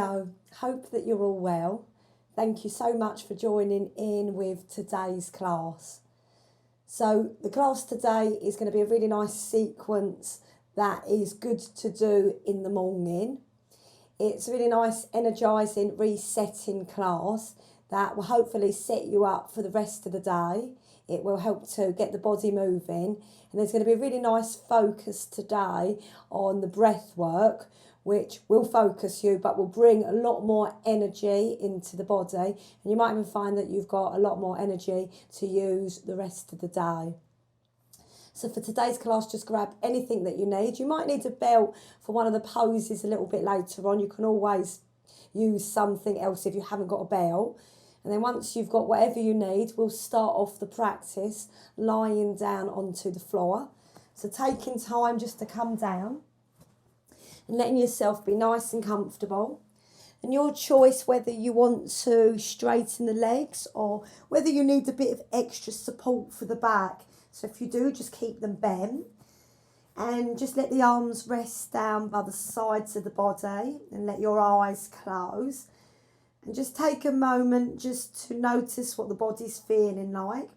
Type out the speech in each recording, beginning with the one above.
Hello, hope that you're all well. Thank you so much for joining in with today's class. So the class today is going to be a really nice sequence that is good to do in the morning. It's a really nice, energising, resetting class that will hopefully set you up for the rest of the day. It will help to get the body moving. And there's going to be a really nice focus today on the breath work, which will focus you but will bring a lot more energy into the body. And you might even find that you've got a lot more energy to use the rest of the day. So for today's class, just grab anything that you need. You might need a belt for one of the poses a little bit later on. You can always use something else if you haven't got a belt. And then once you've got whatever you need, we'll start off the practice lying down onto the floor. So taking time just to come down and letting yourself be nice and comfortable. And your choice whether you want to straighten the legs or whether you need a bit of extra support for the back. So if you do, just keep them bent. And just let the arms rest down by the sides of the body and let your eyes close. And just take a moment just to notice what the body's feeling like.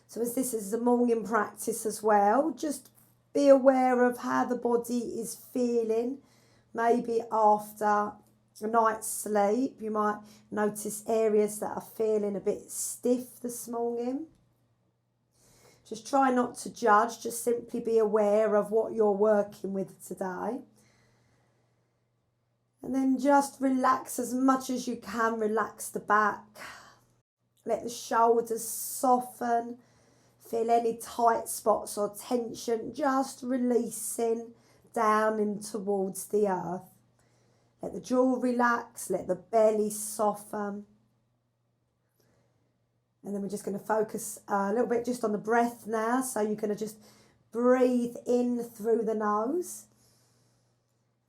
So as this is a morning practice as well, just be aware of how the body is feeling. Maybe after a night's sleep, you might notice areas that are feeling a bit stiff this morning. Just try not to judge, just simply be aware of what you're working with today. And then just relax as much as you can, relax the back. Let the shoulders soften. Feel any tight spots or tension, just releasing down and towards the earth. Let the jaw relax, let the belly soften. And then we're just going to focus a little bit just on the breath now. So you're going to just breathe in through the nose.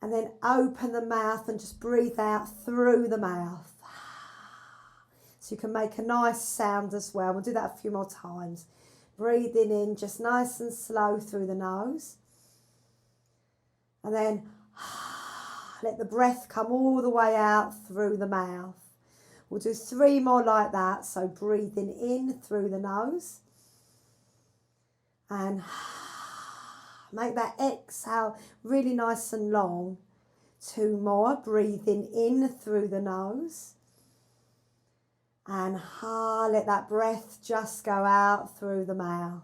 And then open the mouth and just breathe out through the mouth. So you can make a nice sound as well. We'll do that a few more times. Breathing in just nice and slow through the nose. And then let the breath come all the way out through the mouth. We'll do 3 more like that. So breathing in through the nose. And make that exhale really nice and long. 2 more. Breathing in through the nose. And let that breath just go out through the mouth.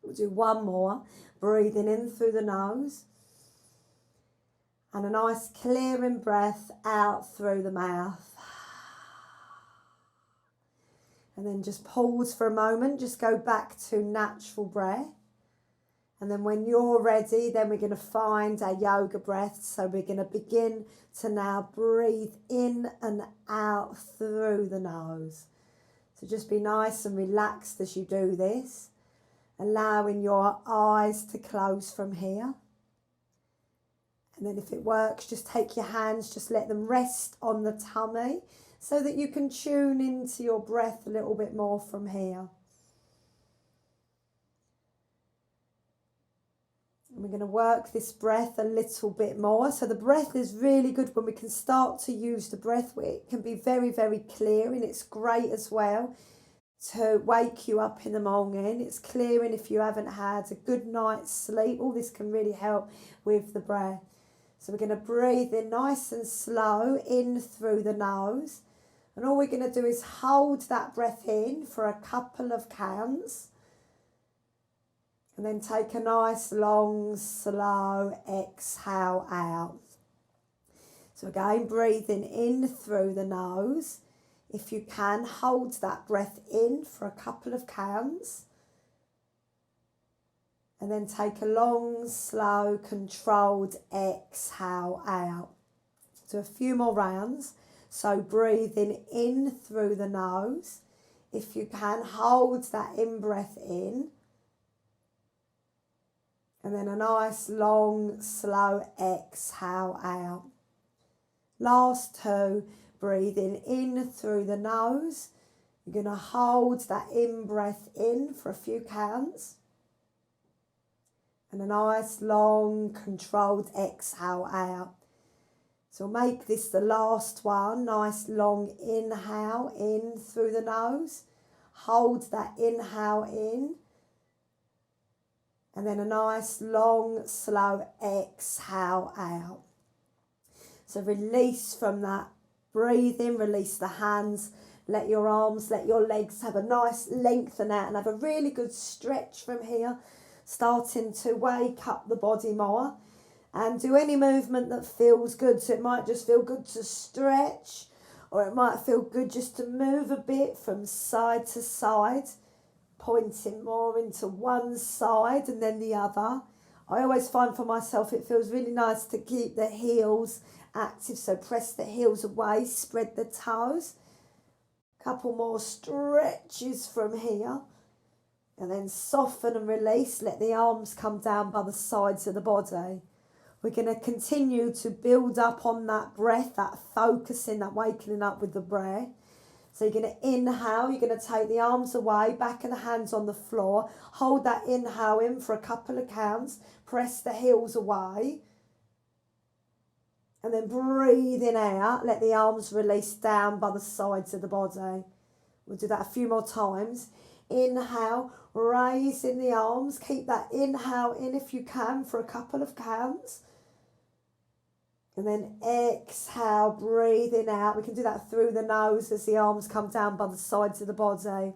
We'll do 1 more. Breathing in through the nose. And a nice clearing breath out through the mouth. And then just pause for a moment. Just go back to natural breath. And then when you're ready, then we're going to find our yoga breath. So we're going to begin to now breathe in and out through the nose. So just be nice and relaxed as you do this. Allowing your eyes to close from here. And then if it works, just take your hands, just let them rest on the tummy so that you can tune into your breath a little bit more from here. And we're going to work this breath a little bit more. So the breath is really good when we can start to use the breath. It can be very, very clear, and it's great as well to wake you up in the morning. It's clearing if you haven't had a good night's sleep. All this can really help with the breath. So we're going to breathe in nice and slow in through the nose. And all we're going to do is hold that breath in for a couple of counts. And then take a nice long, slow exhale out. So again, breathing in through the nose. If you can, hold that breath in for a couple of counts. And then take a long, slow, controlled exhale out. Do a few more rounds. So breathing in through the nose. If you can, hold that in-breath in. And then a nice, long, slow exhale out. Last 2, breathing in through the nose. You're going to hold that in-breath in for a few counts. And a nice, long, controlled exhale out. So we'll make this the last one. Nice long inhale in through the nose. Hold that inhale in. And then a nice long slow exhale out. So release from that. Breathe in, release the hands. Let your arms, let your legs have a nice lengthen out and have a really good stretch from here. Starting to wake up the body more. And do any movement that feels good. So it might just feel good to stretch, or it might feel good just to move a bit from side to side, pointing more into one side and then the other. I always find for myself it feels really nice to keep the heels active. So press the heels away, spread the toes. Couple more stretches from here. And then soften and release. Let the arms come down by the sides of the body. We're going to continue to build up on that breath, that focusing, that waking up with the breath. So you're going to inhale, you're going to take the arms away, back of the hands on the floor. Hold that inhale in for a couple of counts. Press the heels away. And then breathing out, let the arms release down by the sides of the body. We'll do that a few more times. Inhale, raising the arms. Keep that inhale in if you can for a couple of counts. And then exhale, breathing out. We can do that through the nose as the arms come down by the sides of the body.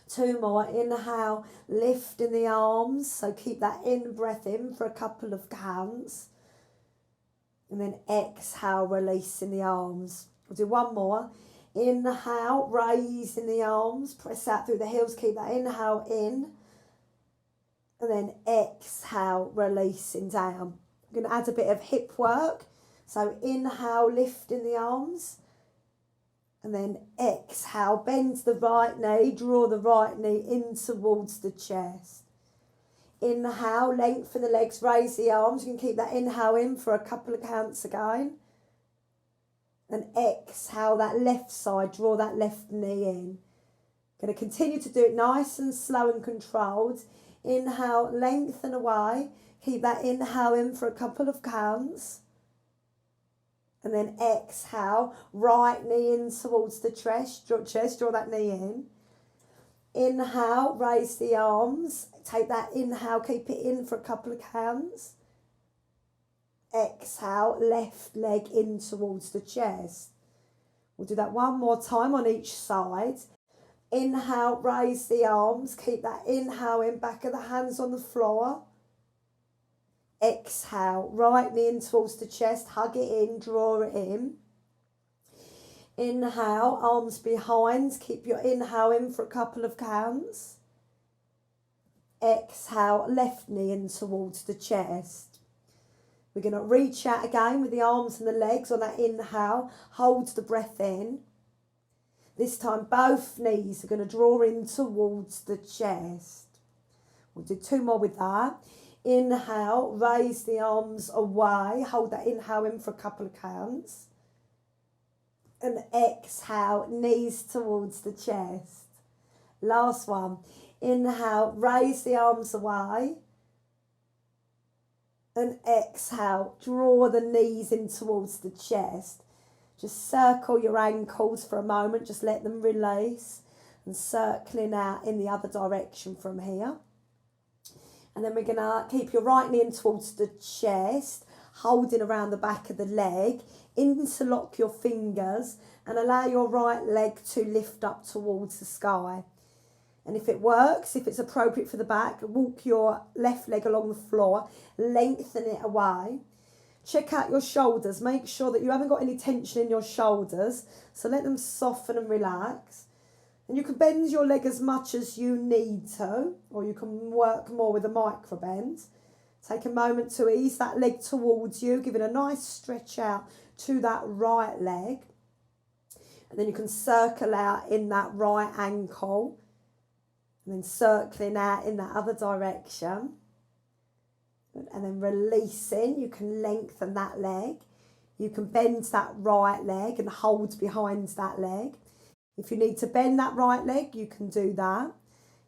Two more. Inhale, lifting the arms. So keep that in breath in for a couple of counts. And then exhale, releasing the arms. We'll do one more. Inhale, raising the arms. Press out through the heels. Keep that inhale in. And then exhale, releasing down. I'm going to add a bit of hip work. So inhale, lifting the arms. And then exhale, bend the right knee, draw the right knee in towards the chest. Inhale, lengthen the legs, raise the arms. You can keep that inhale in for a couple of counts again. And exhale, that left side, draw that left knee in. Going to continue to do it nice and slow and controlled. Inhale, lengthen away. Keep that inhale in for a couple of counts. And then exhale, right knee in towards the chest, draw that knee in. Inhale, raise the arms. Take that inhale, keep it in for a couple of counts. Exhale, left leg in towards the chest. We'll do that one more time on each side. Inhale, raise the arms. Keep that inhale in, back of the hands on the floor. Exhale, right knee in towards the chest, hug it in, draw it in. Inhale, arms behind, keep your inhale in for a couple of counts. Exhale, left knee in towards the chest. We're going to reach out again with the arms and the legs on that inhale, hold the breath in. This time both knees are going to draw in towards the chest. We'll do two more with that. Inhale, raise the arms away. Hold that inhale in for a couple of counts. And exhale, knees towards the chest. Last one. Inhale, raise the arms away. And exhale, draw the knees in towards the chest. Just circle your ankles for a moment. Just let them release. And circling out in the other direction from here. And then we're going to keep your right knee in towards the chest, holding around the back of the leg, interlock your fingers and allow your right leg to lift up towards the sky. And if it works, if it's appropriate for the back, walk your left leg along the floor, lengthen it away. Check out your shoulders. Make sure that you haven't got any tension in your shoulders. So let them soften and relax. And you can bend your leg as much as you need to, or you can work more with a micro bend. Take a moment to ease that leg towards you, giving a nice stretch out to that right leg. And then you can circle out in that right ankle. And then circling out in that other direction. And then releasing, you can lengthen that leg. You can bend that right leg and hold behind that leg. If you need to bend that right leg, you can do that.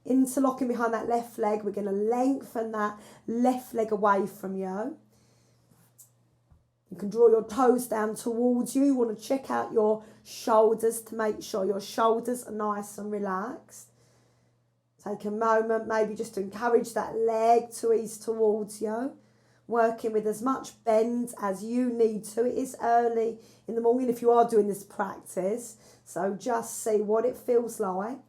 Interlocking behind that left leg, we're going to lengthen that left leg away from you. You can draw your toes down towards you. You want to check out your shoulders to make sure your shoulders are nice and relaxed. Take a moment maybe just to encourage that leg to ease towards you. Working with as much bend as you need to. It is early in the morning if you are doing this practice. So just see what it feels like.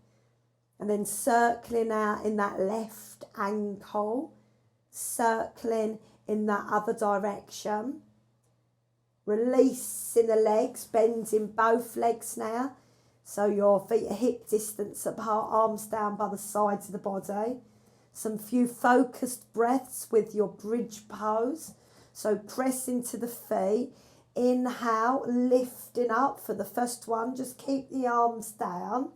And then circling out in that left ankle. Circling in that other direction. Releasing the legs, bending both legs now. So your feet are hip distance apart, arms down by the sides of the body. Some few focused breaths with your bridge pose. So press into the feet. Inhale, lifting up for the first one. Just keep the arms down.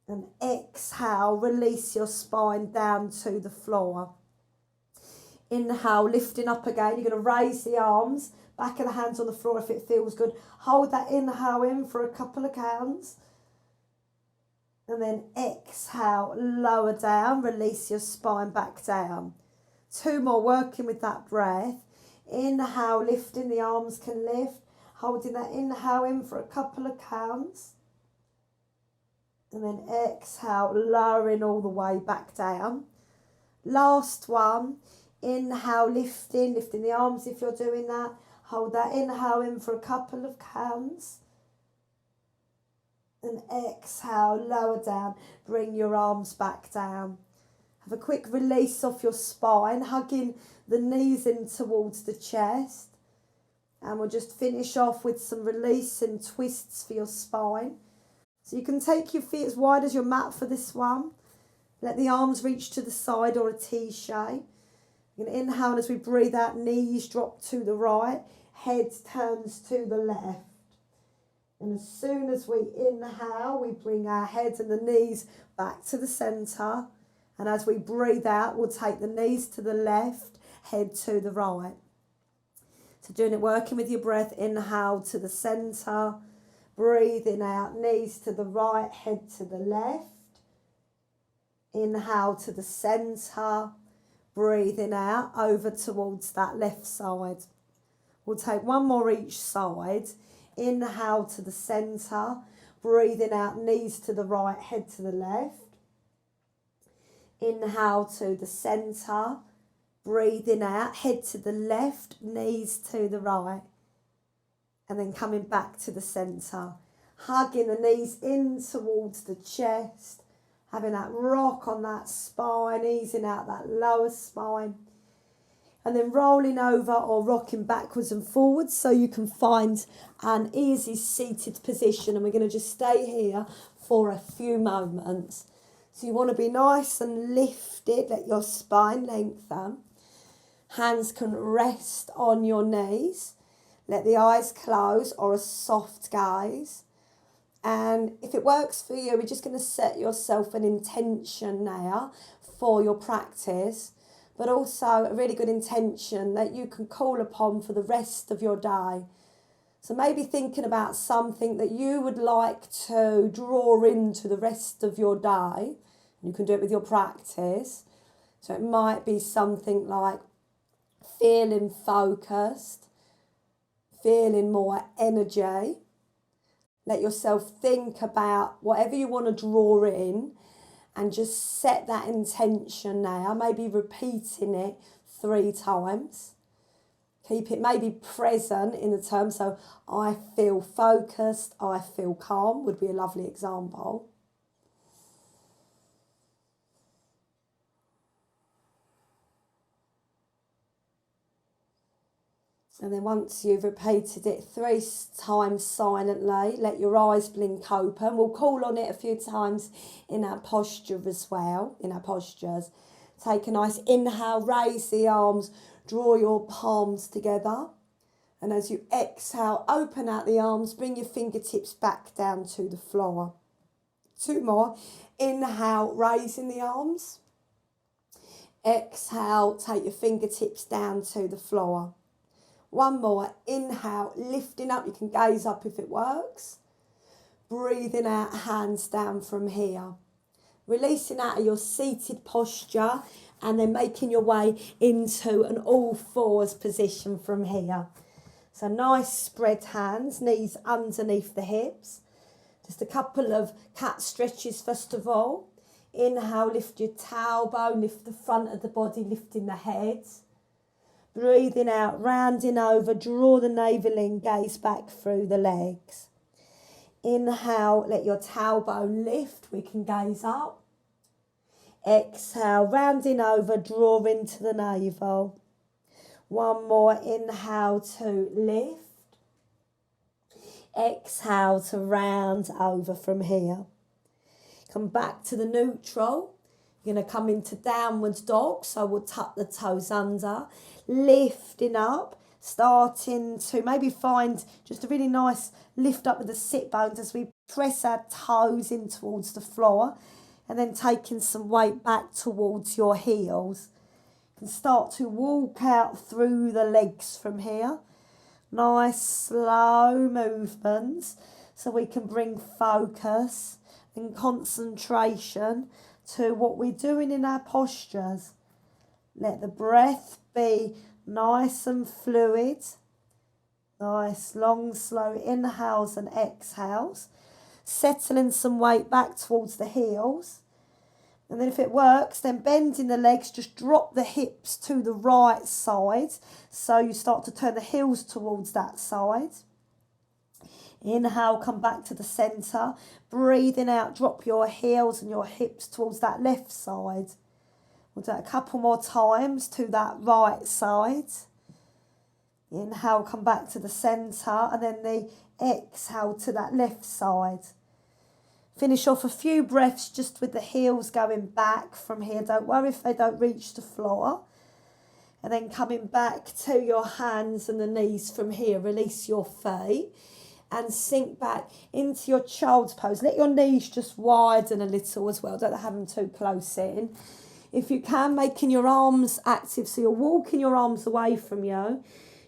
And exhale, release your spine down to the floor. Inhale, lifting up again. You're going to raise the arms, back of the hands on the floor if it feels good. Hold that inhale in for a couple of counts. And then exhale, lower down, release your spine back down. 2 more, working with that breath. Inhale, lifting, the arms can lift. Holding that inhale in for a couple of counts. And then exhale, lowering all the way back down. Last one, inhale, lifting the arms if you're doing that. Hold that inhale in for a couple of counts. And exhale, lower down, bring your arms back down. Have a quick release off your spine, hugging the knees in towards the chest. And we'll just finish off with some release and twists for your spine. So you can take your feet as wide as your mat for this one. Let the arms reach to the side or a T shape. You're going to inhale, and as we breathe out, knees drop to the right, head turns to the left. And as soon as we inhale, we bring our head and the knees back to the centre. And as we breathe out, we'll take the knees to the left, head to the right. So doing it, working with your breath, inhale to the centre. Breathing out, knees to the right, head to the left. Inhale to the centre. Breathing out, over towards that left side. We'll take 1 more each side. Inhale to the centre, breathing out, knees to the right, head to the left. Inhale to the centre, breathing out, head to the left, knees to the right. And then coming back to the centre, hugging the knees in towards the chest, having that rock on that spine, easing out that lower spine. And then rolling over or rocking backwards and forwards so you can find an easy seated position. And we're going to just stay here for a few moments. So you want to be nice and lifted, let your spine lengthen. Hands can rest on your knees. Let the eyes close or a soft gaze. And if it works for you, we're just going to set yourself an intention now for your practice. But also a really good intention that you can call upon for the rest of your day. So maybe thinking about something that you would like to draw into the rest of your day. You can do it with your practice. So it might be something like feeling focused, feeling more energy. Let yourself think about whatever you want to draw in. And just set that intention now, maybe repeating it 3 times. Keep it maybe present in the term. So I feel focused, I feel calm would be a lovely example. And then once you've repeated it 3 times silently, let your eyes blink open. We'll call on it a few times in our posture as well, in our postures. Take a nice inhale, raise the arms, draw your palms together. And as you exhale, open out the arms, bring your fingertips back down to the floor. 2 more. Inhale, raising the arms. Exhale, take your fingertips down to the floor. 1 more, inhale, lifting up, you can gaze up if it works. Breathing out, hands down from here. Releasing out of your seated posture and then making your way into an all fours position from here. So nice spread hands, knees underneath the hips. Just a couple of cat stretches first of all. Inhale, lift your tailbone, lift the front of the body, lifting the head. Breathing out, rounding over, draw the navel in, gaze back through the legs. Inhale, let your tailbone lift, we can gaze up. Exhale, rounding over, draw into the navel. One more, inhale to lift. Exhale to round over from here. Come back to the neutral. You're going to come into downward dog, so we'll tuck the toes under. Lifting up, starting to maybe find just a really nice lift up with the sit bones as we press our toes in towards the floor, and then taking some weight back towards your heels. You can start to walk out through the legs from here. Nice slow movements so we can bring focus and concentration to what we're doing in our postures. Let the breath be nice and fluid. Nice long slow inhales and exhales. Settling some weight back towards the heels. And then if it works, then bending the legs, just drop the hips to the right side. So you start to turn the heels towards that side. Inhale, come back to the centre. Breathing out, drop your heels and your hips towards that left side. We'll do it a couple more times to that right side. Inhale, come back to the centre, and then the exhale to that left side. Finish off a few breaths just with the heels going back from here. Don't worry if they don't reach the floor. And then coming back to your hands and the knees from here. Release your feet and sink back into your child's pose. Let your knees just widen a little as well. Don't have them too close in. If you can, making your arms active. So you're walking your arms away from you.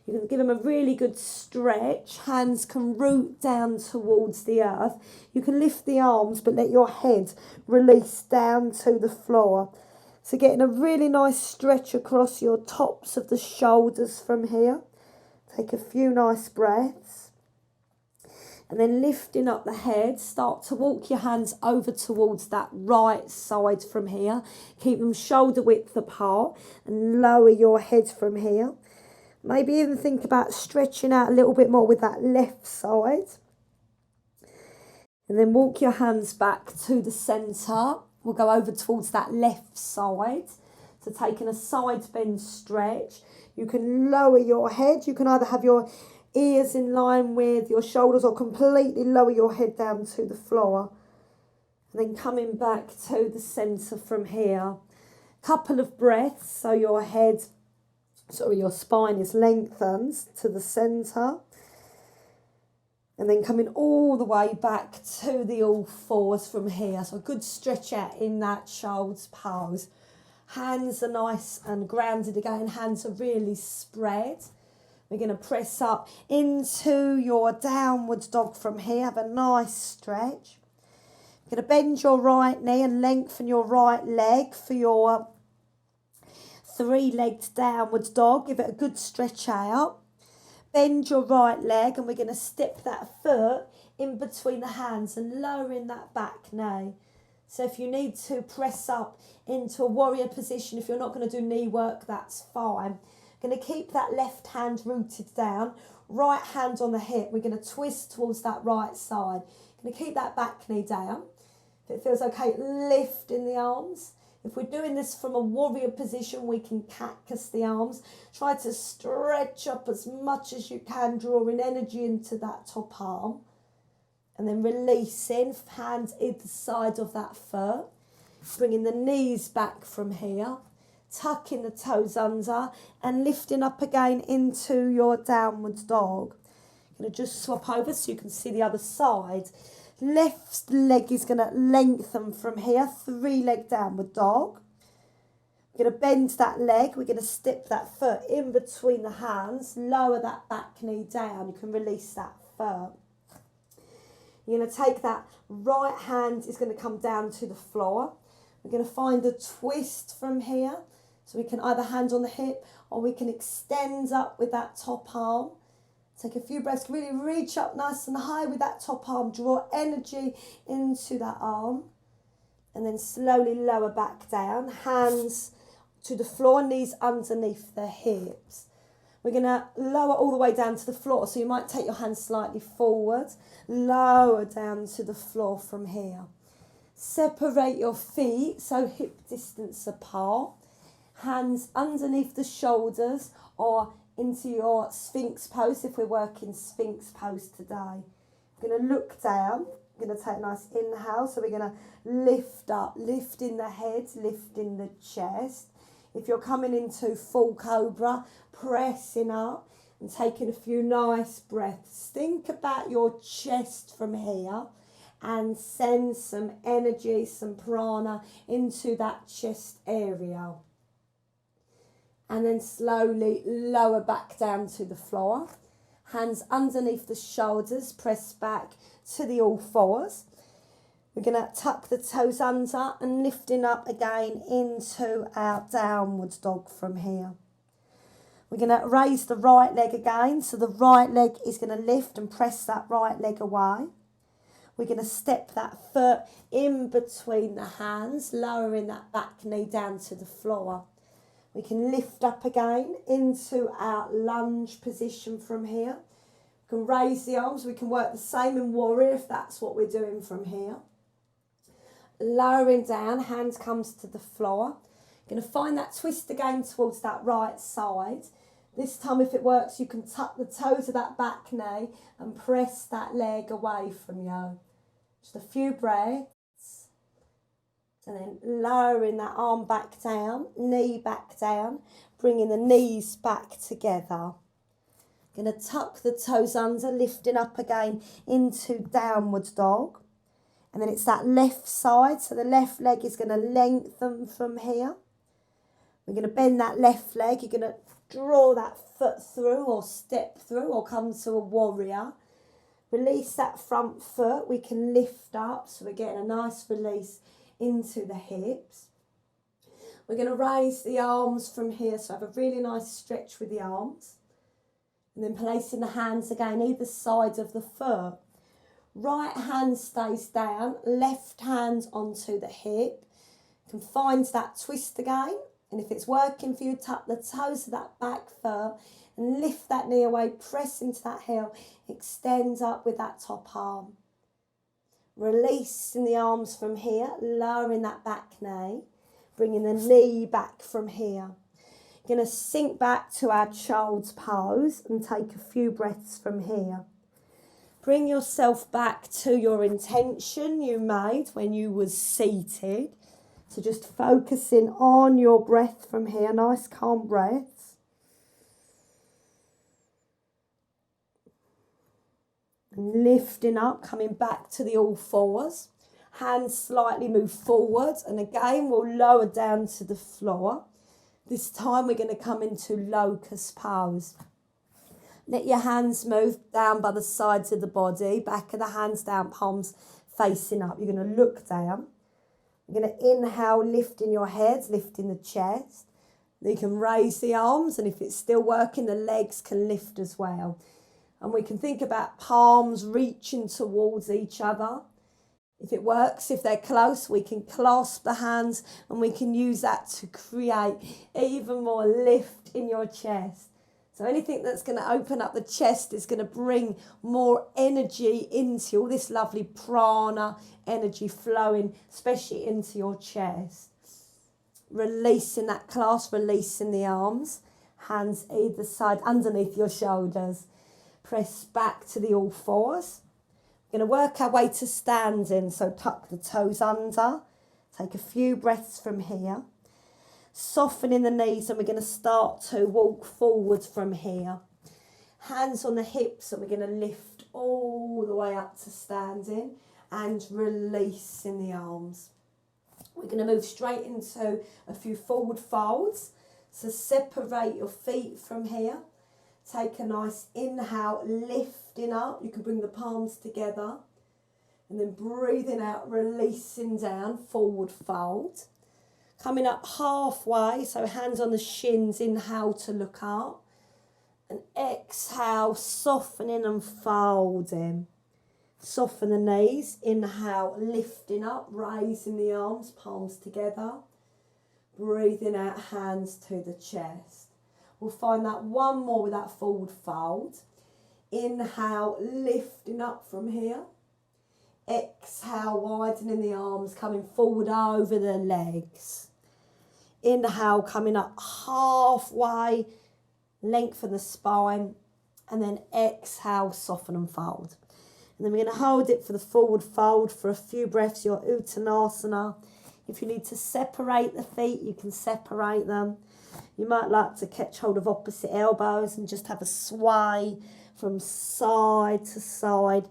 You can give them a really good stretch. Hands can root down towards the earth. You can lift the arms, but let your head release down to the floor. So getting a really nice stretch across your tops of the shoulders from here. Take a few nice breaths. And then lifting up the head, start to walk your hands over towards that right side from here. Keep them shoulder width apart and lower your head from here. Maybe even think about stretching out a little bit more with that left side. And then walk your hands back to the centre. We'll go over towards that left side. So taking a side bend stretch. You can lower your head. You can either have your ears in line with your shoulders or completely lower your head down to the floor. And then coming back to the centre from here. Couple of breaths so your your spine is lengthened to the centre. And then coming all the way back to the all fours from here. So a good stretch out in that child's pose. Hands are nice and grounded again. Hands are really spread. We're going to press up into your downward dog from here. Have a nice stretch. You're going to bend your right knee and lengthen your right leg for your three-legged downward dog. Give it a good stretch out. Bend your right leg and we're going to step that foot in between the hands and lowering that back knee. So if you need to press up into a warrior position, if you're not going to do knee work, that's fine. Going to keep that left hand rooted down. Right hand on the hip. We're going to twist towards that right side. Going to keep that back knee down. If it feels okay, lift in the arms. If we're doing this from a warrior position, we can cactus the arms. Try to stretch up as much as you can, drawing energy into that top arm. And then releasing, hands either side of that foot. Bringing the knees back from here. Tucking the toes under and lifting up again into your downward dog. I'm going to just swap over so you can see the other side. Left leg is going to lengthen from here, three-leg downward dog. We're going to bend that leg. We're going to step that foot in between the hands, lower that back knee down. You can release that foot. You're going to take that right hand is going to come down to the floor. We're going to find a twist from here. So we can either hand on the hip or we can extend up with that top arm. Take a few breaths, really reach up nice and high with that top arm. Draw energy into that arm. And then slowly lower back down. Hands to the floor, knees underneath the hips. We're going to lower all the way down to the floor. So you might take your hands slightly forward. Lower down to the floor from here. Separate your feet, so hip distance apart. Hands underneath the shoulders or into your Sphinx pose if we're working Sphinx pose today. We're going to look down. We're going to take a nice inhale. So we're going to lift up, lifting the head, lifting the chest. If you're coming into full cobra, pressing up and taking a few nice breaths. Think about your chest from here and send some energy, some prana into that chest area. And then slowly lower back down to the floor. Hands underneath the shoulders, press back to the all fours. We're going to tuck the toes under and lifting up again into our downward dog from here. We're going to raise the right leg again. So the right leg is going to lift and press that right leg away. We're going to step that foot in between the hands, lowering that back knee down to the floor. We can lift up again into our lunge position from here. We can raise the arms. We can work the same in warrior if that's what we're doing from here. Lowering down, hands comes to the floor. You're going to find that twist again towards that right side. This time, if it works, you can tuck the toes of that back knee and press that leg away from you. Just a few breaths. And then lowering that arm back down, knee back down, bringing the knees back together. Going to tuck the toes under, lifting up again into downward dog. And then it's that left side, so the left leg is going to lengthen from here. We're going to bend that left leg. You're going to draw that foot through or step through or come to a warrior. Release that front foot. We can lift up, so we're getting a nice release into the hips. We're going to raise the arms from here, so have a really nice stretch with the arms. And then placing the hands again either side of the foot. Right hand stays down, left hand onto the hip. You can find that twist again. And if it's working for you, tuck the toes of that back foot and lift that knee away, press into that heel, extend up with that top arm. Releasing the arms from here, lowering that back knee, bringing the knee back from here. You're going to sink back to our child's pose and take a few breaths from here. Bring yourself back to your intention you made when you was seated. So just focusing on your breath from here, nice calm breaths. Lifting up, coming back to the all fours. Hands slightly move forward and again we'll lower down to the floor. This time we're going to come into locust pose. Let your hands move down by the sides of the body, back of the hands down, palms facing up. You're going to look down. You're going to inhale, lifting your head, lifting the chest. You can raise the arms and if it's still working, the legs can lift as well. And we can think about palms reaching towards each other. If it works, if they're close, we can clasp the hands and we can use that to create even more lift in your chest. So anything that's going to open up the chest is going to bring more energy into all this lovely prana energy flowing, especially into your chest. Releasing that clasp, releasing the arms. Hands either side underneath your shoulders. Press back to the all fours. We're going to work our way to standing, so tuck the toes under. Take a few breaths from here. Softening the knees and we're going to start to walk forward from here. Hands on the hips and we're going to lift all the way up to standing and releasing the arms. We're going to move straight into a few forward folds. So separate your feet from here. Take a nice inhale, lifting up. You can bring the palms together. And then breathing out, releasing down, forward fold. Coming up halfway, so hands on the shins, inhale to look up. And exhale, softening and folding. Soften the knees, inhale, lifting up, raising the arms, palms together. Breathing out, hands to the chest. We'll find that one more with that forward fold. Inhale, lifting up from here. Exhale, widening the arms, coming forward over the legs. Inhale, coming up halfway, lengthen the spine. And then exhale, soften and fold. And then we're going to hold it for the forward fold for a few breaths, your Uttanasana. If you need to separate the feet, you can separate them. You might like to catch hold of opposite elbows and just have a sway from side to side,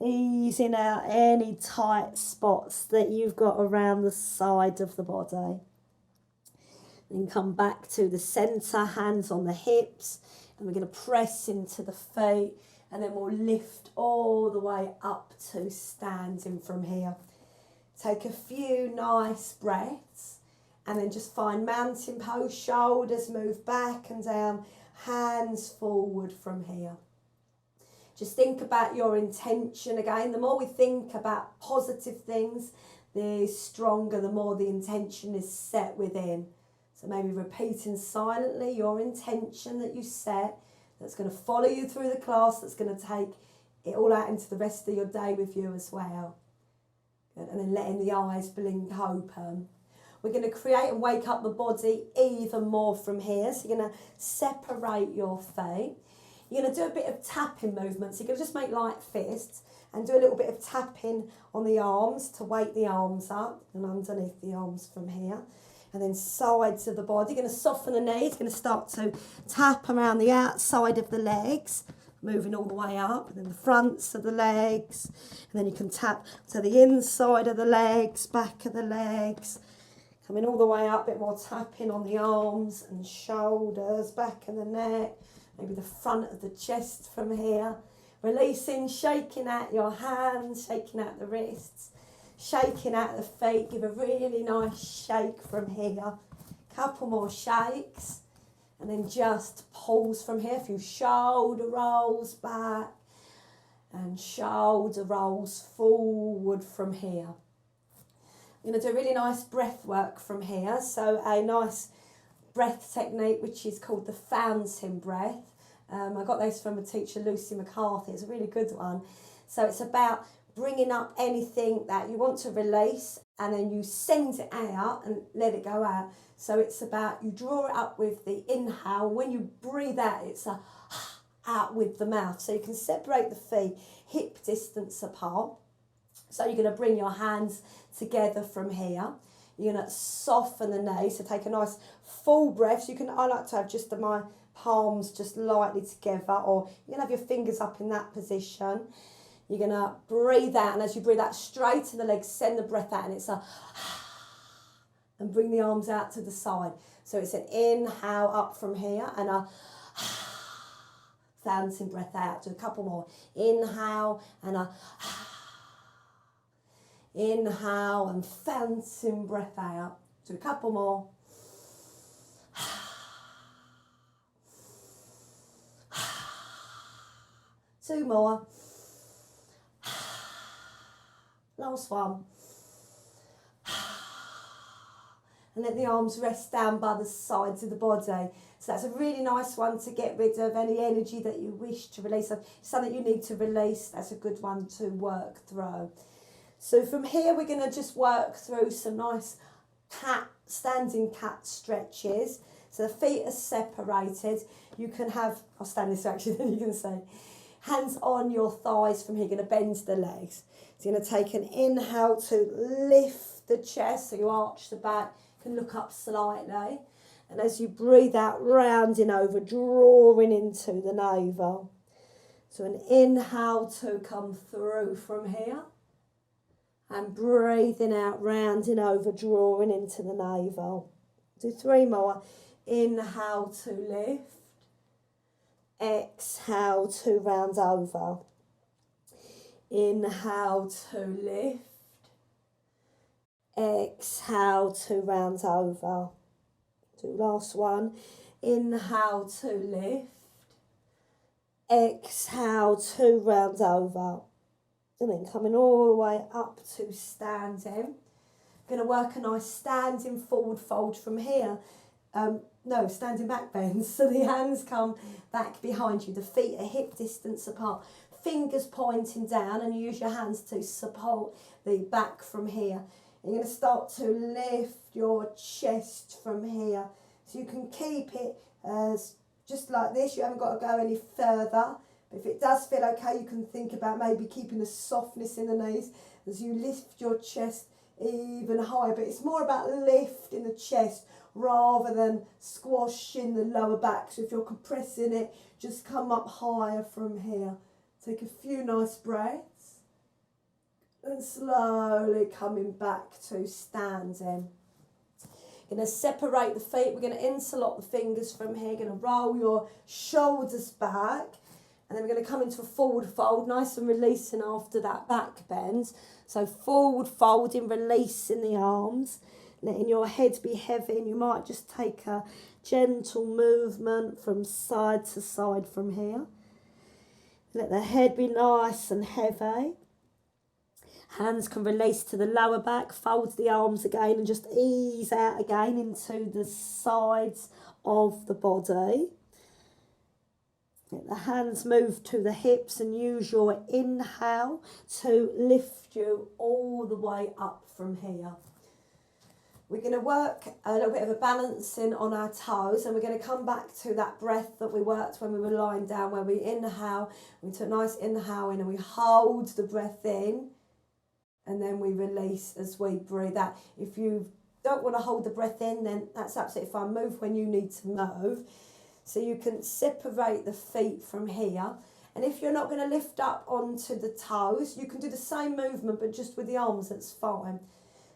easing out any tight spots that you've got around the side of the body. Then come back to the centre, hands on the hips, and we're going to press into the feet, and then we'll lift all the way up to standing from here. Take a few nice breaths, and then just find mountain pose, shoulders move back and down, hands forward from here. Just think about your intention again. The more we think about positive things, the stronger, the more the intention is set within. So maybe repeating silently your intention that you set, that's going to follow you through the class, that's going to take it all out into the rest of your day with you as well. Good. And then letting the eyes blink open. We're going to create and wake up the body even more from here. So you're going to separate your feet. You're going to do a bit of tapping movements. You're going to just make light fists and do a little bit of tapping on the arms to wake the arms up and underneath the arms from here. And then sides of the body. You're going to soften the knees. You're going to start to tap around the outside of the legs, moving all the way up, and then the fronts of the legs. And then you can tap to the inside of the legs, back of the legs. Coming all the way up, a bit more tapping on the arms and shoulders, back of the neck. Maybe the front of the chest from here. Releasing, shaking out your hands, shaking out the wrists, shaking out the feet. Give a really nice shake from here. Couple more shakes. And then just pulse from here. A few shoulder rolls back and shoulder rolls forward from here. I'm going to do a really nice breath work from here. So a nice breath technique which is called the fountain breath. I got those from a teacher, Lucy McCarthy. It's a really good one. So it's about bringing up anything that you want to release, and then you send it out and let it go out. So it's about you draw it up with the inhale. When you breathe out, it's a out with the mouth. So you can separate the feet hip distance apart. So you're going to bring your hands together from here. You're going to soften the knees. So take a nice full breath. So I like to have just my palms just lightly together, or you can have your fingers up in that position. You're going to breathe out, and as you breathe out, straighten the legs, send the breath out, and it's a and bring the arms out to the side. So it's an inhale up from here, and a fountain breath out. Do a couple more. Inhale, and a inhale, and fountain breath out. Do a couple more. Two more. Last one. And let the arms rest down by the sides of the body. So that's a really nice one to get rid of any energy that you wish to release. If something you need to release, that's a good one to work through. So from here, we're going to just work through some nice standing cat stretches. So the feet are separated. You can have, I'll stand this actually, then you can say, hands on your thighs from here. You're going to bend the legs. So you're going to take an inhale to lift the chest, so you arch the back, you can look up slightly. And as you breathe out, rounding over, drawing into the navel. So an inhale to come through from here. And breathing out, rounding over, drawing into the navel. Do three more. Inhale to lift. Exhale to round over. Inhale to lift. Exhale to round over. Do last one. Inhale to lift. Exhale to round over. And then coming all the way up to standing. Going to work a nice standing forward fold from here. No, standing back bend. So the hands come back behind you. The feet are hip distance apart. Fingers pointing down, and you use your hands to support the back from here. You're going to start to lift your chest from here. So you can keep it as just like this. You haven't got to go any further. But if it does feel okay, you can think about maybe keeping the softness in the knees as you lift your chest even higher. But it's more about lifting the chest rather than squashing the lower back. So if you're compressing it, just come up higher from here. Take a few nice breaths. And slowly coming back to standing. Going to separate the feet. We're going to interlock the fingers from here. Going to roll your shoulders back. And then we're going to come into a forward fold, nice and releasing after that back bend. So forward folding, releasing the arms, letting your head be heavy. And you might just take a gentle movement from side to side from here. Let the head be nice and heavy. Hands can release to the lower back, fold the arms again and just ease out again into the sides of the body. Let the hands move to the hips and use your inhale to lift you all the way up from here. We're going to work a little bit of a balancing on our toes, and we're going to come back to that breath that we worked when we were lying down, where we inhale, we took a nice inhale in and we hold the breath in, and then we release as we breathe out. If you don't want to hold the breath in, then that's absolutely fine. Move when you need to move. So you can separate the feet from here. And if you're not going to lift up onto the toes, you can do the same movement, but just with the arms, that's fine.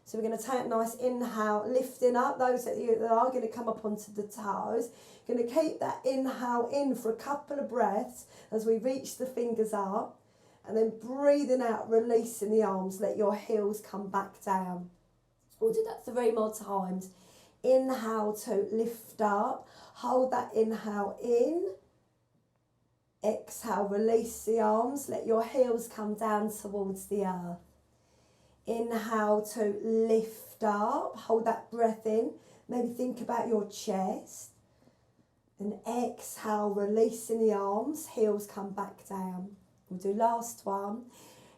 So we're going to take a nice inhale, lifting up. Those that are going to come up onto the toes. Going to keep that inhale in for a couple of breaths as we reach the fingers up. And then breathing out, releasing the arms. Let your heels come back down. We'll do that 3 more times. Inhale to lift up. Hold that inhale in. Exhale, release the arms. Let your heels come down towards the earth. Inhale to lift up. Hold that breath in. Maybe think about your chest. And exhale, releasing the arms. Heels come back down. We'll do last one.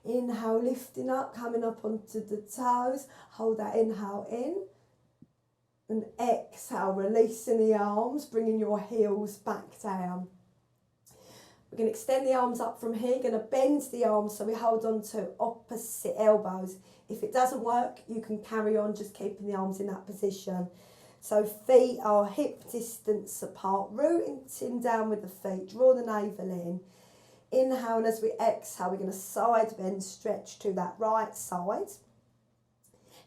Inhale, lifting up, coming up onto the toes. Hold that inhale in. And exhale, releasing the arms, bringing your heels back down. We're going to extend the arms up from here. Going to bend the arms so we hold on to opposite elbows. If it doesn't work, you can carry on just keeping the arms in that position. So feet are hip distance apart, rooting down with the feet. Draw the navel in. Inhale, and as we exhale, we're going to side bend, stretch to that right side.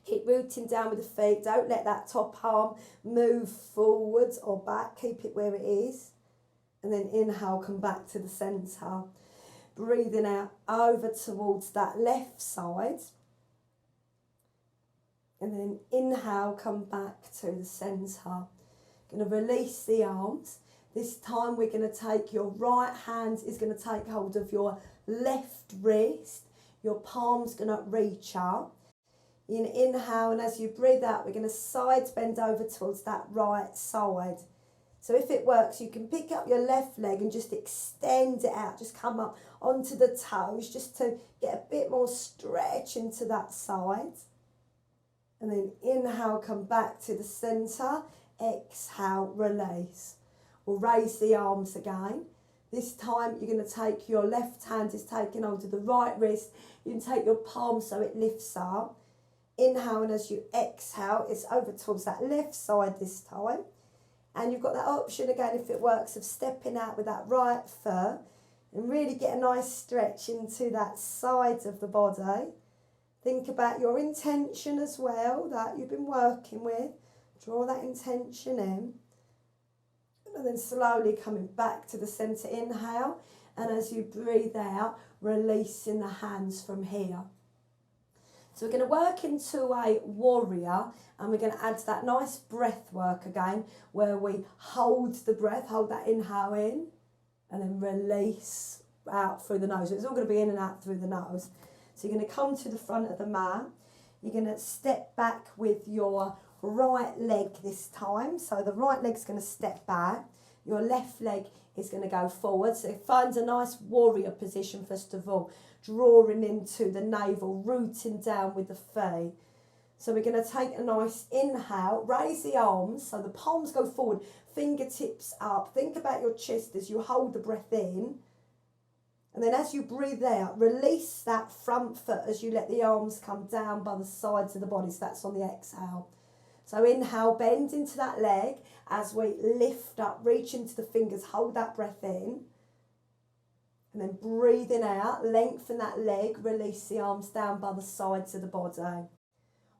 Keep rooting down with the feet. Don't let that top arm move forwards or back. Keep it where it is. And then inhale, come back to the centre. Breathing out over towards that left side. And then inhale, come back to the centre. Going to release the arms. This time we're going to take your right hand is going to take hold of your left wrist. Your palm's going to reach up. Inhale, and as you breathe out, we're going to side bend over towards that right side. So if it works, you can pick up your left leg and just extend it out. Just come up onto the toes just to get a bit more stretch into that side. And then inhale, come back to the centre. Exhale, release. We'll raise the arms again. This time you're going to take your left hand is taking hold of the right wrist. You can take your palm so it lifts up. Inhale, and as you exhale, it's over towards that left side this time. And you've got that option again, if it works, of stepping out with that right foot and really get a nice stretch into that side of the body. Think about your intention as well that you've been working with. Draw that intention in. And then slowly coming back to the centre. Inhale. And as you breathe out, releasing the hands from here. So we're going to work into a warrior, and we're going to add that nice breath work again, where we hold the breath, hold that inhale in, and then release out through the nose. So it's all going to be in and out through the nose. So you're going to come to the front of the mat. You're going to step back with your right leg this time. So the right leg's going to step back. Your left leg is going to go forward. So it finds a nice warrior position first of all. Drawing into the navel, rooting down with the feet. So we're going to take a nice inhale, raise the arms, so the palms go forward, fingertips up. Think about your chest as you hold the breath in. And then as you breathe out, release that front foot as you let the arms come down by the sides of the body. So that's on the exhale. So inhale, bend into that leg as we lift up, reach into the fingers, hold that breath in. And then breathing out, lengthen that leg, release the arms down by the sides of the body.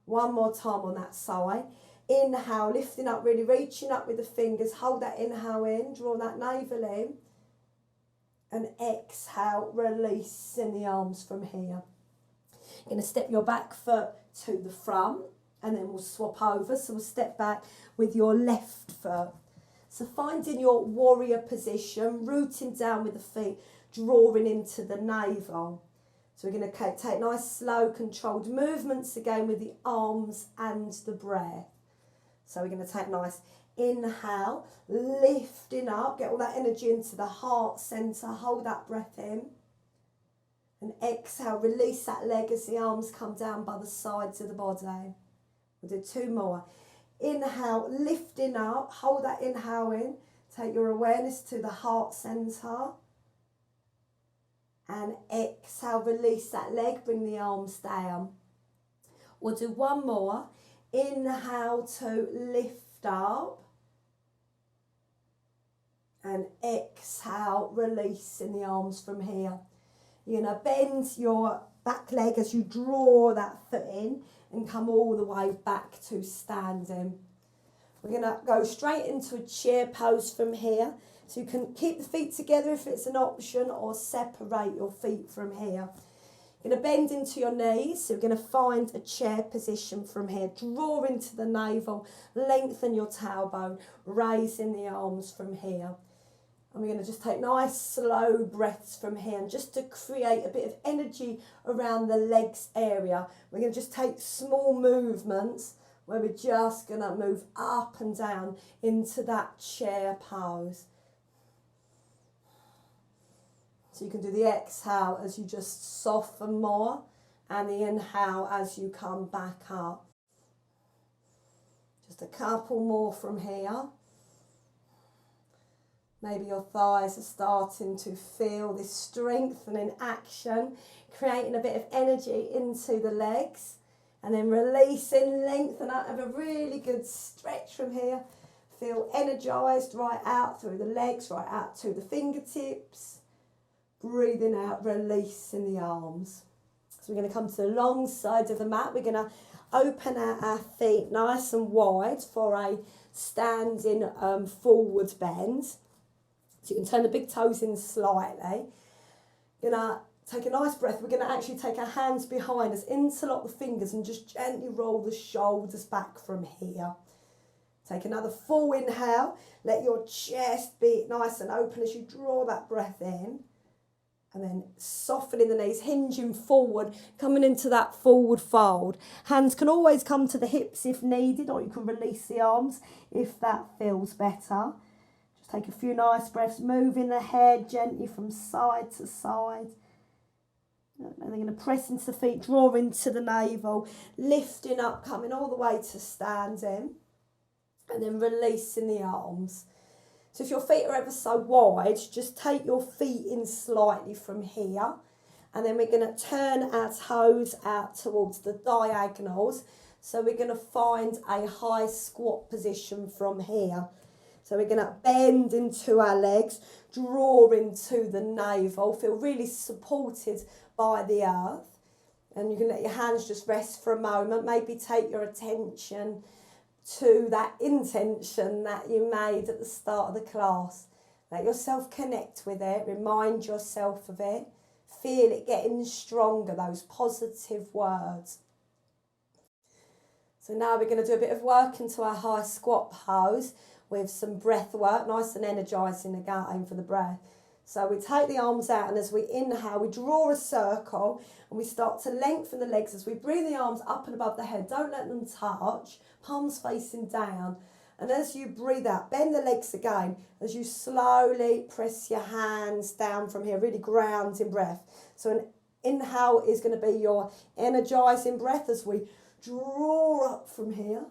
One more time on that side. Inhale, lifting up, really reaching up with the fingers. Hold that inhale in, draw that navel in. And exhale, releasing the arms from here. You're going to step your back foot to the front, and then we'll swap over. So we'll step back with your left foot. So finding your warrior position, rooting down with the feet, drawing into the navel. So we're going to take nice, slow, controlled movements again with the arms and the breath. So we're going to take nice inhale, lifting up, get all that energy into the heart centre, hold that breath in. And exhale, release that leg as the arms come down by the sides of the body. We'll do two more. Inhale, lifting up, hold that inhale in, take your awareness to the heart centre. And exhale, release that leg, bring the arms down. We'll do one more. Inhale to lift up. And exhale, releasing the arms from here. You're going to bend your back leg as you draw that foot in and come all the way back to standing. We're going to go straight into a chair pose from here. So you can keep the feet together if it's an option, or separate your feet from here. You're going to bend into your knees. So you're going to find a chair position from here. Draw into the navel, lengthen your tailbone, raising the arms from here. And we're going to just take nice slow breaths from here, and just to create a bit of energy around the legs area. We're going to just take small movements where we're just going to move up and down into that chair pose. So you can do the exhale as you just soften more, and the inhale as you come back up. Just a couple more from here. Maybe your thighs are starting to feel this strengthening action, creating a bit of energy into the legs, and then releasing, lengthen up, have a really good stretch from here. Feel energised right out through the legs, right out to the fingertips. Breathing out, releasing the arms. So we're going to come to the long side of the mat. We're going to open out our feet nice and wide for a standing forward bend. So you can turn the big toes in slightly. You're going to take a nice breath. We're going to actually take our hands behind us, interlock the fingers, and just gently roll the shoulders back from here. Take another full inhale. Let your chest be nice and open as you draw that breath in. And then softening the knees, hinging forward, coming into that forward fold. Hands can always come to the hips if needed, or you can release the arms if that feels better. Just take a few nice breaths, moving the head gently from side to side. And then you're going to press into the feet, draw into the navel, lifting up, coming all the way to standing. And then releasing the arms. So if your feet are ever so wide, just take your feet in slightly from here. And then we're going to turn our toes out towards the diagonals. So we're going to find a high squat position from here. So we're going to bend into our legs, draw into the navel, feel really supported by the earth. And you can let your hands just rest for a moment. Maybe take your attention to that intention that you made at the start of the class. Let yourself connect with it, remind yourself of it, Feel it getting stronger, those positive words. So now we're going to do a bit of work into our high squat pose with some breath work, nice and energising again for the breath. So we take the arms out, and as we inhale, we draw a circle and we start to lengthen the legs as we bring the arms up and above the head. Don't let them touch, palms facing down. And as you breathe out, bend the legs again as you slowly press your hands down from here, really grounding breath. So an inhale is going to be your energising breath as we draw up from here.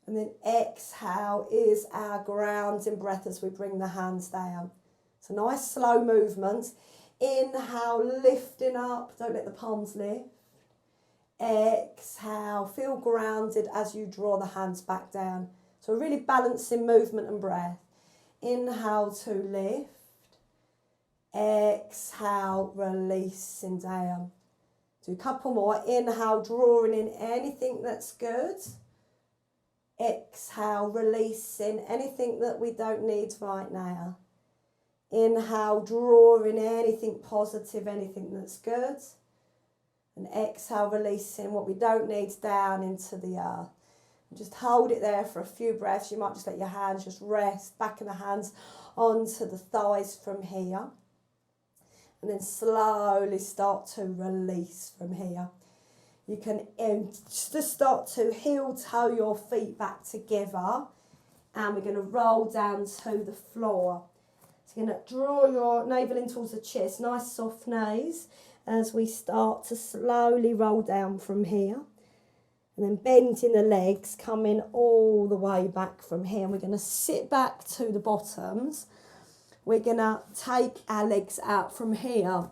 And then exhale is our grounding breath as we bring the hands down. So nice slow movements. Inhale, lifting up. Don't let the palms lift. Exhale, feel grounded as you draw the hands back down. So really balancing movement and breath. Inhale to lift. Exhale, releasing down. Do a couple more. Inhale, drawing in anything that's good. Exhale, releasing anything that we don't need right now. Inhale, drawing anything positive, anything that's good. And exhale, releasing what we don't need down into the earth. And just hold it there for a few breaths. You might just let your hands just rest, back of the hands onto the thighs from here. And then slowly start to release from here. You can just start to heel toe your feet back together. And we're going to roll down to the floor. So you're going to draw your navel in towards the chest, nice soft knees, as we start to slowly roll down from here. And then bending the legs, coming all the way back from here. And we're going to sit back to the bottoms. We're going to take our legs out from here.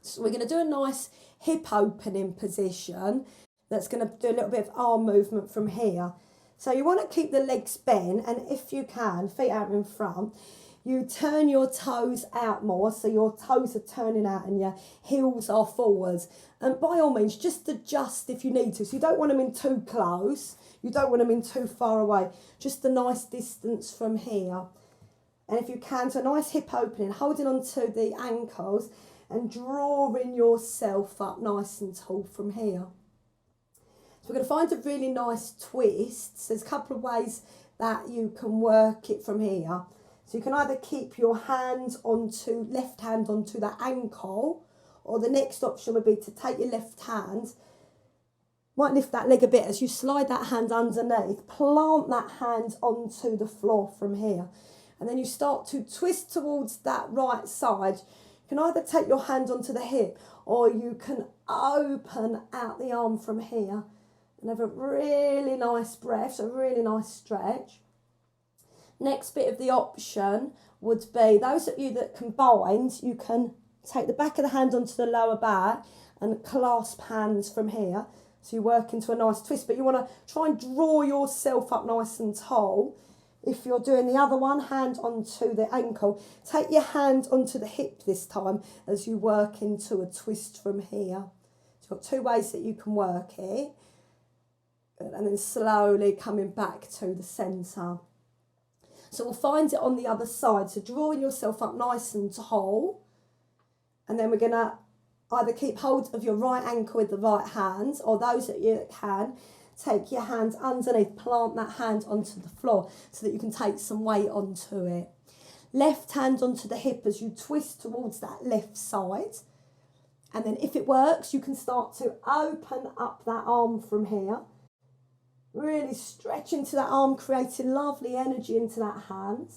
So we're going to do a nice hip opening position. That's going to do a little bit of arm movement from here. So you want to keep the legs bent, and if you can, feet out in front. You turn your toes out more, so your toes are turning out and your heels are forwards. And by all means, just adjust if you need to. So you don't want them in too close. You don't want them in too far away. Just a nice distance from here. And if you can, so a nice hip opening, holding onto the ankles and drawing yourself up nice and tall from here. So we're going to find a really nice twist. So there's a couple of ways that you can work it from here. So you can either keep your hands left hand onto the ankle, or the next option would be to take your left hand, might lift that leg a bit as you slide that hand underneath, plant that hand onto the floor from here. And then you start to twist towards that right side. You can either take your hand onto the hip, or you can open out the arm from here and have a really nice breath, so a really nice stretch. Next bit of the option would be, those of you that combined, you can take the back of the hand onto the lower back and clasp hands from here. So you work into a nice twist, but you want to try and draw yourself up nice and tall. If you're doing the other one, hand onto the ankle, take your hand onto the hip this time as you work into a twist from here. So you've got two ways that you can work it. And then slowly coming back to the centre. So we'll find it on the other side. So drawing yourself up nice and tall. And then we're going to either keep hold of your right ankle with the right hand, or those of you that can, take your hands underneath, plant that hand onto the floor so that you can take some weight onto it. Left hand onto the hip as you twist towards that left side. And then if it works, you can start to open up that arm from here. Really stretch into that arm, creating lovely energy into that hand.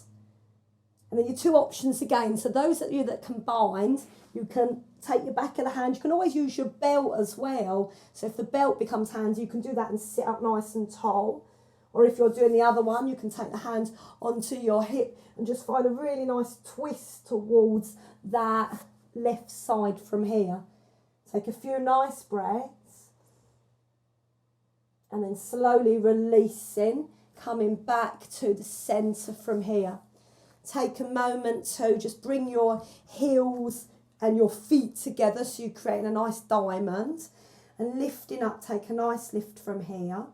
And then your two options again. So those of you that combined, you can take your back of the hand. You can always use your belt as well. So if the belt becomes handy, you can do that and sit up nice and tall. Or if you're doing the other one, you can take the hand onto your hip and just find a really nice twist towards that left side from here. Take a few nice breaths. And then slowly releasing, coming back to the centre from here. Take a moment to just bring your heels and your feet together so you're creating a nice diamond. And lifting up, take a nice lift from here.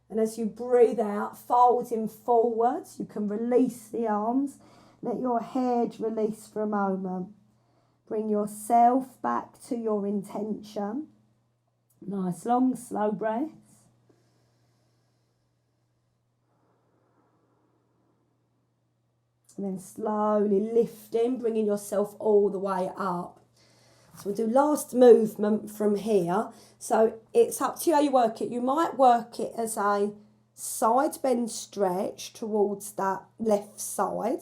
And as you breathe out, folding forwards, you can release the arms. Let your head release for a moment. Bring yourself back to your intention. Nice, long, slow breaths. And then slowly lifting, bringing yourself all the way up. So we'll do last movement from here. So it's up to you how you work it. You might work it as a side bend stretch towards that left side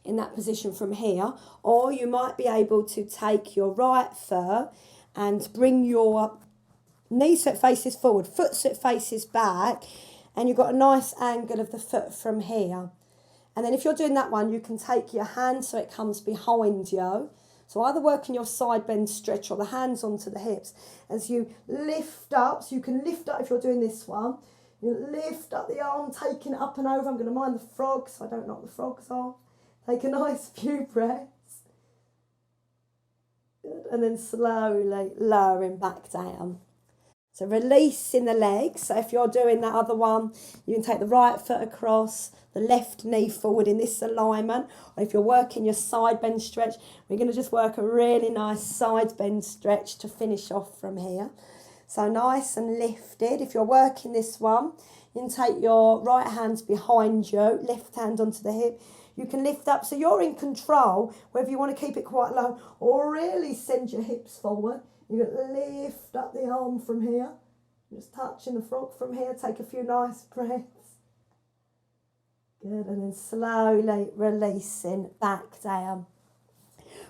in that position from here. Or you might be able to take your right foot and bring your knee so it faces forward, foot so it faces back, and you've got a nice angle of the foot from here. And then if you're doing that one, you can take your hand so it comes behind you. So either working your side bend stretch or the hands onto the hips as you lift up. So you can lift up if you're doing this one. You lift up the arm, taking it up and over. I'm going to mind the frogs so I don't knock the frogs off. Take a nice few breaths. Good. And then slowly lowering back down. So releasing the legs. So if you're doing that other one, you can take the right foot across, the left knee forward in this alignment. Or if you're working your side bend stretch, we're going to just work a really nice side bend stretch to finish off from here. So nice and lifted. If you're working this one, you can take your right hand behind you, left hand onto the hip. You can lift up so you're in control, whether you want to keep it quite low or really send your hips forward. You can lift up the arm from here. Just touching the frog from here. Take a few nice breaths. Good. And then slowly releasing back down.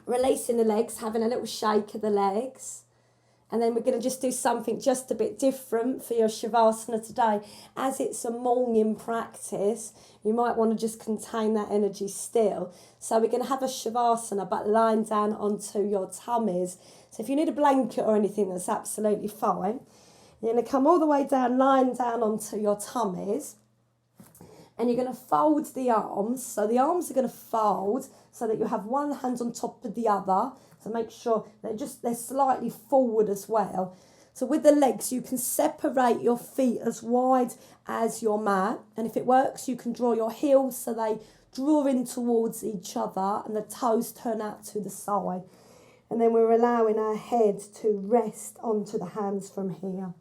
Releasing the legs, having a little shake of the legs. And then we're going to just do something just a bit different for your Shavasana today. As it's a morning practice, you might want to just contain that energy still. So we're going to have a Shavasana, but lying down onto your tummies. So if you need a blanket or anything, that's absolutely fine. You're going to come all the way down, lying down onto your tummies. And you're going to fold the arms. So the arms are going to fold so that you have one hand on top of the other. So make sure they're slightly forward as well. So with the legs, you can separate your feet as wide as your mat. And if it works, you can draw your heels so they draw in towards each other and the toes turn out to the side. And then we're allowing our head to rest onto the hands from here.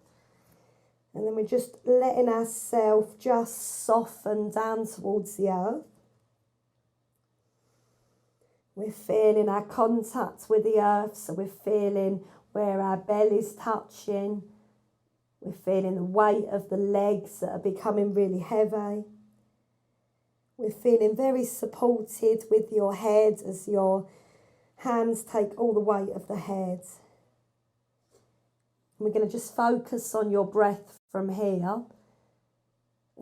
And then we're just letting ourselves just soften down towards the earth. We're feeling our contact with the earth, so we're feeling where our belly's touching. We're feeling the weight of the legs that are becoming really heavy. We're feeling very supported with your head as your hands take all the weight of the head. And we're going to just focus on your breath from here.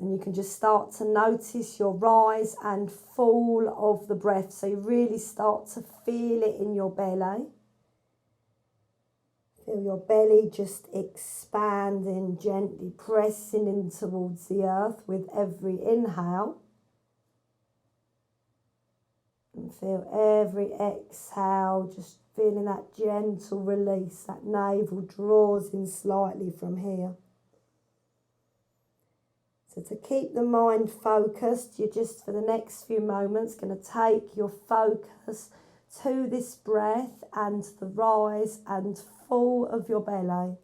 And you can just start to notice your rise and fall of the breath. So you really start to feel it in your belly. Feel your belly just expanding, gently pressing in towards the earth with every inhale. And feel every exhale, just feeling that gentle release. That navel draws in slightly from here. So to keep the mind focused, you're just for the next few moments going to take your focus to this breath and the rise and fall of your belly.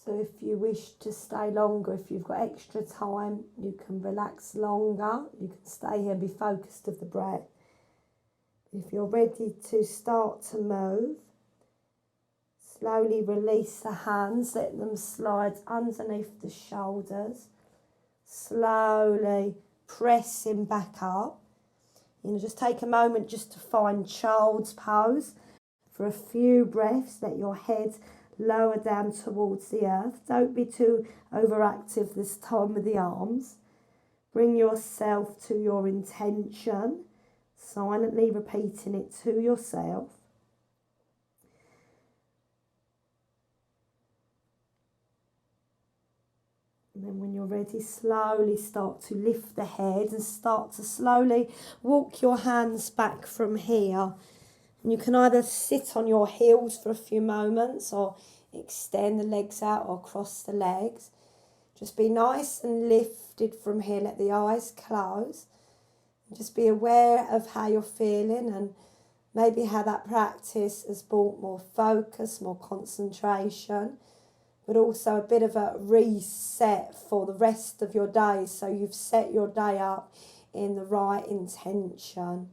So if you wish to stay longer, if you've got extra time, you can relax longer. You can stay here and be focused of the breath. If you're ready to start to move, slowly release the hands, let them slide underneath the shoulders. Slowly pressing back up. Just take a moment just to find child's pose. For a few breaths, let your head lower down towards the earth. Don't be too overactive this time with the arms. Bring yourself to your intention, silently repeating it to yourself. And then when you're ready, slowly start to lift the head and start to slowly walk your hands back from here. And you can either sit on your heels for a few moments or extend the legs out or cross the legs. Just be nice and lifted from here. Let the eyes close. And just be aware of how you're feeling and maybe how that practice has brought more focus, more concentration, but also a bit of a reset for the rest of your day. So you've set your day up in the right intention.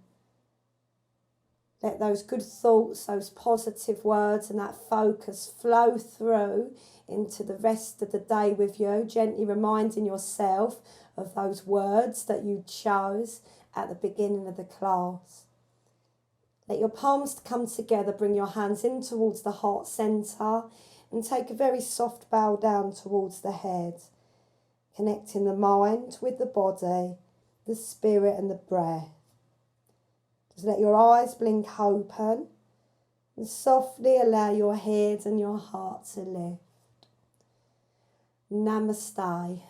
Let those good thoughts, those positive words and that focus flow through into the rest of the day with you, gently reminding yourself of those words that you chose at the beginning of the class. Let your palms come together, bring your hands in towards the heart centre and take a very soft bow down towards the head, connecting the mind with the body, the spirit and the breath. Just let your eyes blink open and softly allow your head and your heart to lift. Namaste.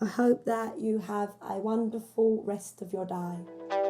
I hope that you have a wonderful rest of your day.